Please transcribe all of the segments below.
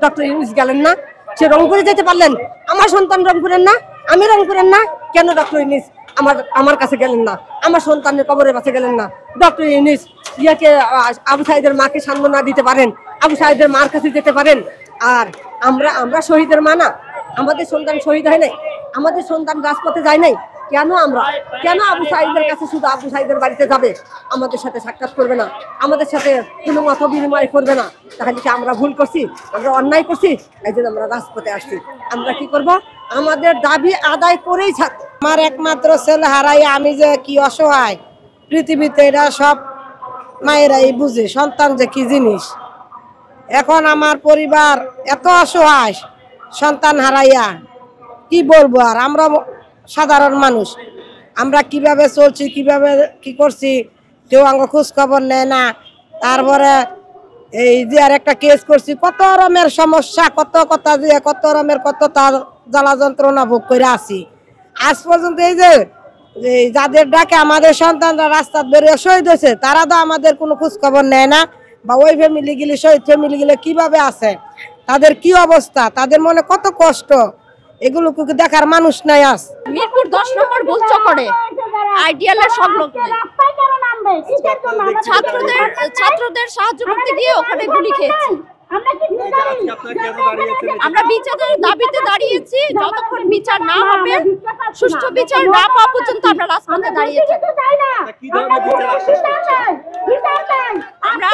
Doctor Yunus গেলেন না? সে রংপুরে যেতে পারলেন, আমার সন্তান রংপুরের না, আমি রংপুরের না, কেন ডক্টর ইউনূস আমার কাছে গেলেন না? আমার সন্তানের কবরের কাছে গেলেন না? ডক্টর ইউনূস ইয়াকে আবু সাঈদের মাকে সান্ত্বনা দিতে পারেন, আবু সাঈদের মার কাছে যেতে পারেন। আর আমরা শহীদের মা না? আমাদের সন্তান শহীদ হয় নাই? আমাদের সন্তান রাজপথে যায় নাই? কেন আবু সাঈদের কাছে শুধু আবু সাঈদের বাড়িতে যাবে, আমাদের সাথে সাক্ষাৎ করবে না, আমাদের সাথে কোনো মত বিনিময় করবে না? তাহলে কি আমরা ভুল করছি? আমরা অন্যায় করছি? এই জন্য আমরা রাজপথে আসছি। আমরা কি করব? আমাদের দাবি আদায় করেই থাকবো। আমার একমাত্র ছেলে হারাই আমি যে কি অসহায়, পৃথিবীতে এটা সব মায়েরাই বুঝে সন্তান যে কি জিনিস। এখন আমার পরিবার এত অসহায়, সন্তান হারাইয়া কি বলবো। আর আমরা সাধারণ মানুষ, আমরা কিভাবে চলছি, কিভাবে কি করছি, কেউ আমার খোঁজ খবর নেয় না। তারপরে এই যে আর একটা কেস করছি, কত রকমের সমস্যা, কত কথা দিয়ে কত রকমের কত তার জ্বালা যন্ত্রণা ভোগ করে আছি আজ পর্যন্ত। এই যে যাদের ডাকে আমাদের সন্তানরা রাস্তা বেরিয়ে শহীদ হয়েছে, তারা তো আমাদের কোনো খোঁজ খবর নেয় না। বা ওই ফ্যামিলি গেলে, শহীদ ফ্যামিলি গেলে কিভাবে আছে, তাদের কি অবস্থা, তাদের মনে কত কষ্ট, এগুলো দেখার মানুষ নাই। আজ মিরপুর 10 নম্বর গোলচক্করে আইডিয়ালের সব লোক ছাত্রদের সাহায্য করতে গিয়ে ওখানে গুলি খেয়েছি। আমরা বিচারের দাবিতে দাঁড়িয়েছি। যতক্ষণ বিচার না হবে, সুষ্ঠু বিচার না পাওয়া পর্যন্ত আমরা রাজপথে দাঁড়িয়ে থাকি। আমরা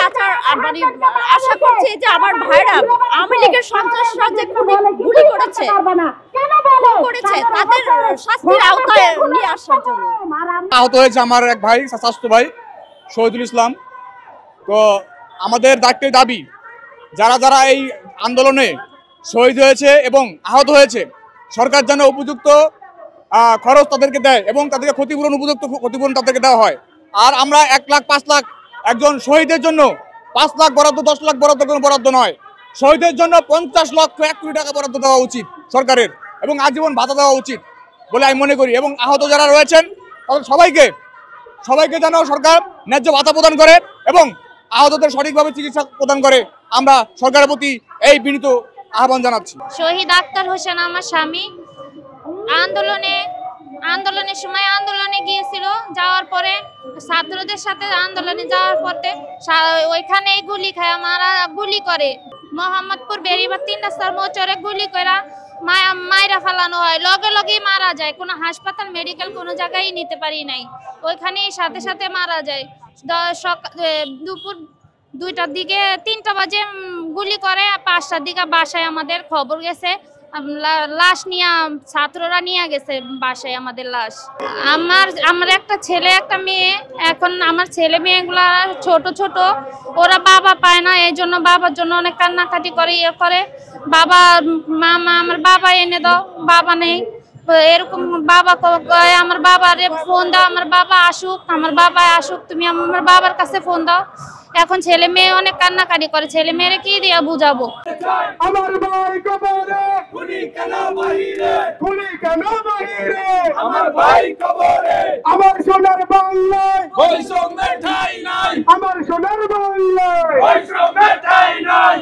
আশা করছি যে আমার ভাইরা আওয়ামী লীগের সন্ত্রাসরা যে গুলি করেছে তাদের শাস্তির আওতায় নিয়ে আসার জন্য। আহত হয়েছে আমার এক ভাই, স্বাস্থ্য ভাই শহীদুল ইসলাম। তো আমাদের দাবি, যারা যারা এই আন্দোলনে শহীদ হয়েছে এবং আহত হয়েছে, সরকার যেন উপযুক্ত খরচ তাদেরকে দেয় এবং তাদেরকে উপযুক্ত ক্ষতিপূরণ তাদেরকে দেওয়া হয়। আর আমরা 1 লাখ 5 লাখ একজন শহীদের জন্য 5 লাখ বরাদ্দ, 10 লাখ বরাদ্দ কোনো বরাদ্দ নয়। শহীদের জন্য 50 লক্ষ 1 কোটি টাকা বরাদ্দ দেওয়া উচিত সরকারের, এবং আজীবন ভাতা দেওয়া উচিত বলে আমি মনে করি। এবং আহত যারা রয়েছেন তাদের সবাইকে যেন সরকার ন্যায্য ভাতা প্রদান করে এবং আহতদের সঠিকভাবে চিকিৎসা প্রদান করে, আমরা সরকারের প্রতি এই বিনীত আহ্বান জানাচ্ছি। শহীদ আক্তার হোসেন আমার স্বামী আন্দোলনের সময় আন্দোলনে গিয়েছিল। যাওয়ার পরে ছাত্রদের সাথে আন্দোলনে যাওয়ার পথে ওইখানে গুলি করে মোহাম্মদপুর বেরিবাদ 3 রাস্তার মোচরে গুলি করে মায়েরা ফেলানো হয়। লগে লগেই মারা যায়, কোনো হাসপাতাল মেডিকেল কোনো জায়গায় নিতে পারি নাই, ওইখানেই সাথে সাথে মারা যায়। দুপুর 2টার দিকে 3টা বাজে গুলি করে, 5টার দিকে বাসায় আমাদের খবর গেছে, লাশ নিয়ে ছাত্ররা নিয়ে গেছে বাসায় আমাদের লাশ। আমার একটা ছেলে একটা মেয়ে। এখন আমার ছেলে মেয়েগুলা ছোট, ওরা বাবা পায় না, এই জন্য বাবার জন্য অনেক কান্নাকাটি করে বাবা মামা আমার বাবা এনে দাও, বাবা নেই, এরকম বাবা আমার বাবারে ফোন দাও, আমার বাবা আসুক, তুমি আমার বাবার কাছে ফোন দাও। এখন ছেলে মেয়ে অনেক কান্নাকাটি করে, ছেলে মেয়েরে কি দিয়ে বুঝাবো? আমার ভাই কবরে, খুনি কেন বাহিরে, আমার ভাই কবরে, আমার সোনার বাংলায় বৈষম্যের ঠাঁই নাই, আমার সোনার বাংলায় বৈষম্যের ঠাঁই নাই।